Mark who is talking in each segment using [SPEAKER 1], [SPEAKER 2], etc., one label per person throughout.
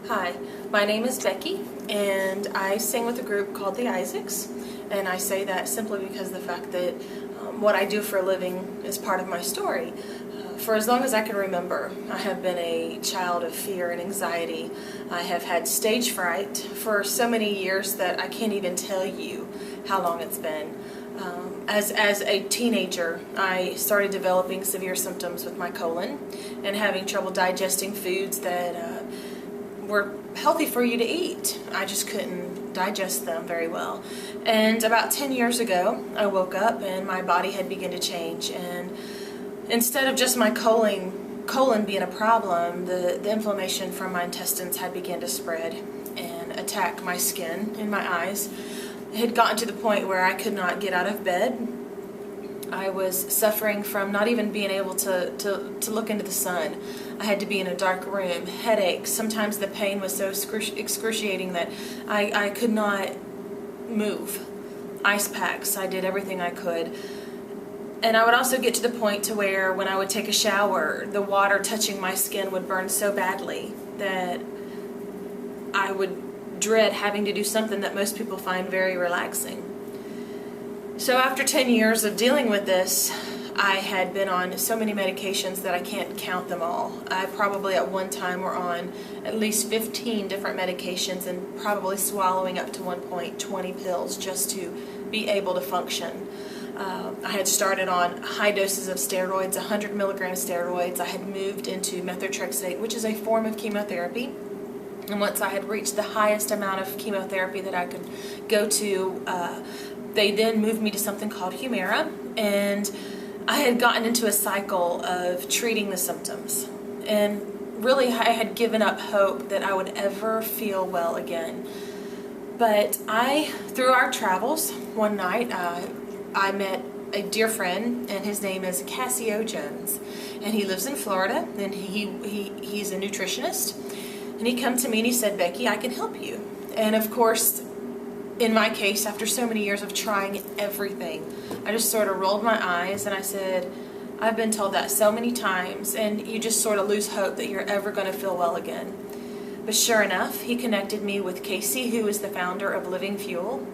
[SPEAKER 1] Hi, my name is Becky, and I sing with a group called the Isaacs, and I say that simply because of the fact that what I do for a living is part of my story. For as long as I can remember, I have been a child of fear and anxiety. I have had stage fright for so many years that I can't even tell you how long it's been. As a teenager, I started developing severe symptoms with my colon and having trouble digesting foods that were healthy for you to eat. I just couldn't digest them very well. And about 10 years ago, I woke up and my body had begun to change. And instead of just my colon being a problem, the inflammation from my intestines had begun to spread and attack my skin and my eyes. It had gotten to the point where I could not get out of bed. I was suffering from not even being able to look into the sun. I had to be in a dark room, headaches. Sometimes the pain was so excruciating that I could not move. Ice packs, I did everything I could. And I would also get to the point to where when I would take a shower, the water touching my skin would burn so badly that I would dread having to do something that most people find very relaxing. So after 10 years of dealing with this, I had been on so many medications that I can't count them all. I probably at one time were on at least 15 different medications and probably swallowing up to one point 20 pills just to be able to function. I had started on high doses of steroids, 100 milligram steroids. I had moved into methotrexate, which is a form of chemotherapy. And once I had reached the highest amount of chemotherapy that I could go to, they then moved me to something called Humira, and I had gotten into a cycle of treating the symptoms. And really, I had given up hope that I would ever feel well again. But through our travels, one night, I met a dear friend, and his name is Cassio Jones, and he lives in Florida, and he's a nutritionist. And he came to me and he said, "Becky, I can help you." And of course, in my case, after so many years of trying everything, I just sort of rolled my eyes and I said, "I've been told that so many times," and you just sort of lose hope that you're ever going to feel well again. But sure enough, he connected me with Casey, who is the founder of Living Fuel,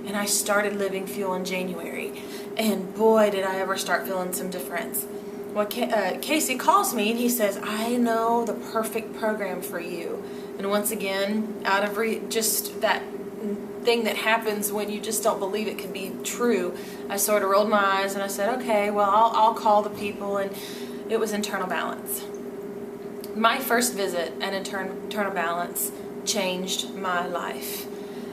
[SPEAKER 1] and I started Living Fuel in January. And boy, did I ever start feeling some difference. Well, Casey calls me and he says, "I know the perfect program for you." And once again, out of just that thing that happens when you just don't believe it can be true, I sort of rolled my eyes and I said, "Okay, well, I'll call the people." And it was Internal Balance. My first visit at Internal Balance changed my life.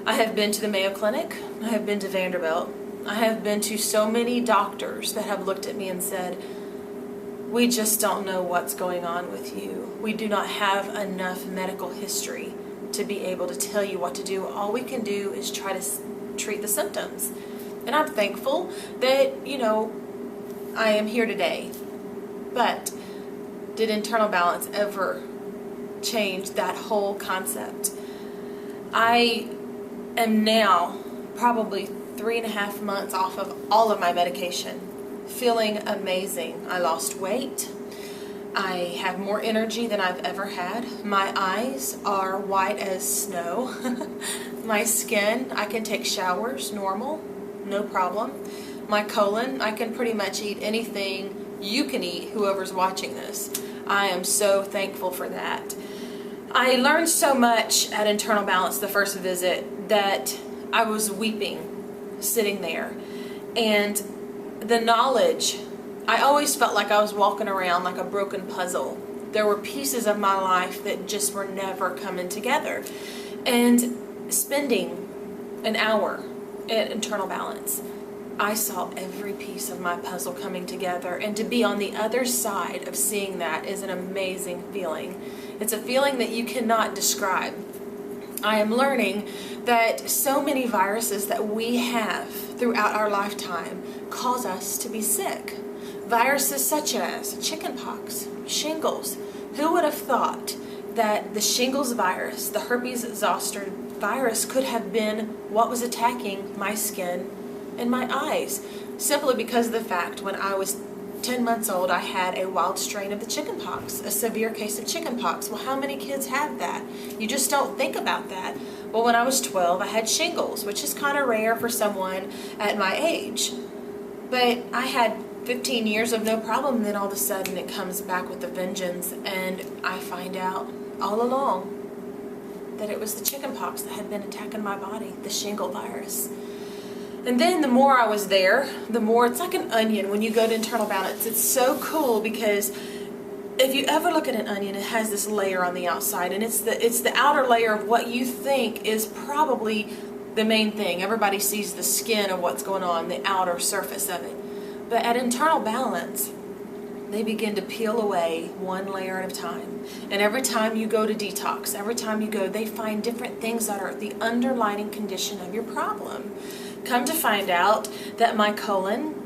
[SPEAKER 1] I have been to the Mayo Clinic. I have been to Vanderbilt. I have been to so many doctors that have looked at me and said, "We just don't know what's going on with you. We do not have enough medical history to be able to tell you what to do. All we can do is try to treat the symptoms." And I'm thankful that, I am here today. But did Internal Balance ever change that whole concept? I am now probably 3.5 months off of all of my medication, feeling amazing. I lost weight. I have more energy than I've ever had. My eyes are white as snow. My skin, I can take showers normal, no problem. My colon, I can pretty much eat anything you can eat, whoever's watching this. I am so thankful for that. I learned so much at Internal Balance the first visit that I was weeping sitting there. And the knowledge, I always felt like I was walking around like a broken puzzle. There were pieces of my life that just were never coming together. And spending an hour at Internal Balance, I saw every piece of my puzzle coming together. And to be on the other side of seeing that is an amazing feeling. It's a feeling that you cannot describe. I am learning that so many viruses that we have throughout our lifetime cause us to be sick. Viruses such as chickenpox, shingles. Who would have thought that the shingles virus, the herpes zoster virus, could have been what was attacking my skin and my eyes? Simply because of the fact when I was 10 months old, I had a wild strain of the chickenpox, a severe case of chickenpox. Well, how many kids have that? You just don't think about that. Well, when I was 12, I had shingles, which is kind of rare for someone at my age. But I had 15 years of no problem, then all of a sudden it comes back with a vengeance, and I find out all along that it was the chickenpox that had been attacking my body, the shingle virus. And then the more I was there, the more, it's like an onion when you go to internal balance. It's so cool because if you ever look at an onion, it has this layer on the outside, and it's the outer layer of what you think is probably the main thing. Everybody sees the skin of what's going on, the outer surface of it. But at internal balance, they begin to peel away one layer at a time. And every time you go to detox, every time you go, they find different things that are the underlying condition of your problem. Come to find out that my colon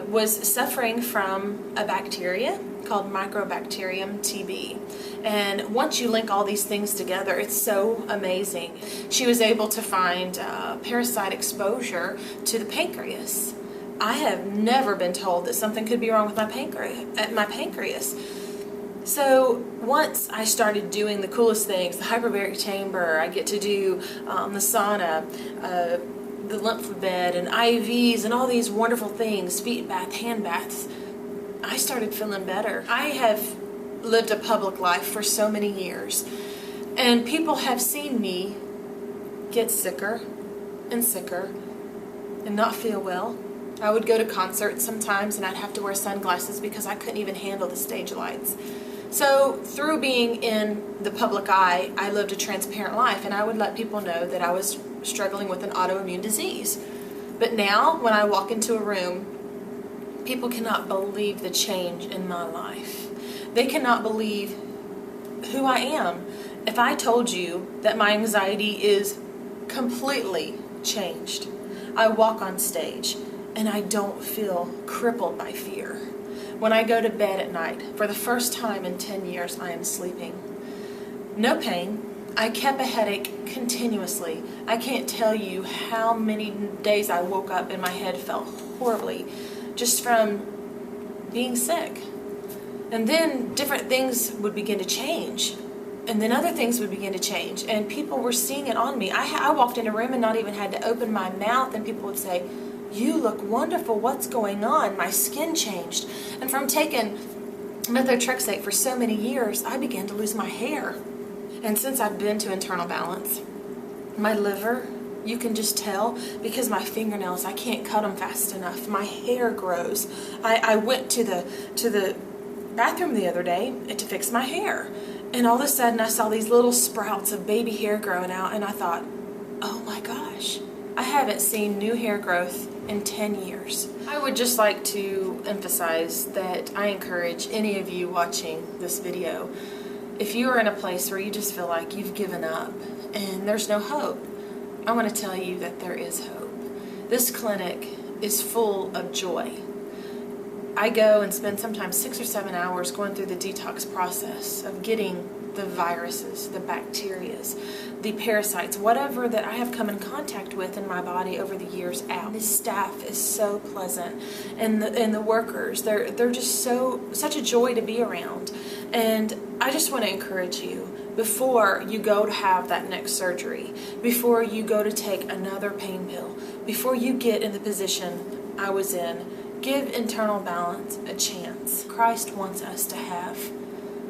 [SPEAKER 1] was suffering from a bacteria called Mycobacterium TB. And once you link all these things together, it's so amazing. She was able to find parasite exposure to the pancreas. I have never been told that something could be wrong with my pancreas. So once I started doing the coolest things, the hyperbaric chamber, I get to do the sauna, the lymph bed and IVs and all these wonderful things, feet bath, hand baths, I started feeling better. I have lived a public life for so many years, and people have seen me get sicker and sicker and not feel well. I would go to concerts sometimes and I'd have to wear sunglasses because I couldn't even handle the stage lights. So through being in the public eye, I lived a transparent life, and I would let people know that I was struggling with an autoimmune disease. But now when I walk into a room, people cannot believe the change in my life. They cannot believe who I am. If I told you that my anxiety is completely changed, I walk on stage and I don't feel crippled by fear. When I go to bed at night, for the first time in 10 years, I am sleeping. No pain. I kept a headache continuously. I can't tell you how many days I woke up and my head felt horribly just from being sick. And then different things would begin to change. And then other things would begin to change. And people were seeing it on me. I walked in a room and not even had to open my mouth, and people would say, "You look wonderful, what's going on?" My skin changed. And from taking methotrexate for so many years, I began to lose my hair. And since I've been to internal balance, my liver, you can just tell because my fingernails, I can't cut them fast enough. My hair grows. I went to the bathroom the other day to fix my hair, and all of a sudden I saw these little sprouts of baby hair growing out, and I thought, oh my gosh, I haven't seen new hair growth in 10 years. I would just like to emphasize that I encourage any of you watching this video, if you are in a place where you just feel like you've given up and there's no hope, I want to tell you that there is hope. This clinic is full of joy. I go and spend sometimes 6 or 7 hours going through the detox process of getting the viruses, the bacterias, the parasites, whatever that I have come in contact with in my body over the years out. The staff is so pleasant, and the workers, they're just such a joy to be around. And I just want to encourage you, before you go to have that next surgery, before you go to take another pain pill, before you get in the position I was in, give internal balance a chance. Christ wants us to have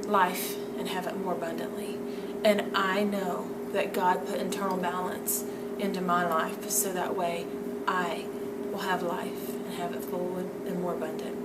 [SPEAKER 1] life and have it more abundantly. And I know that God put internal balance into my life so that way I will have life and have it full and more abundant.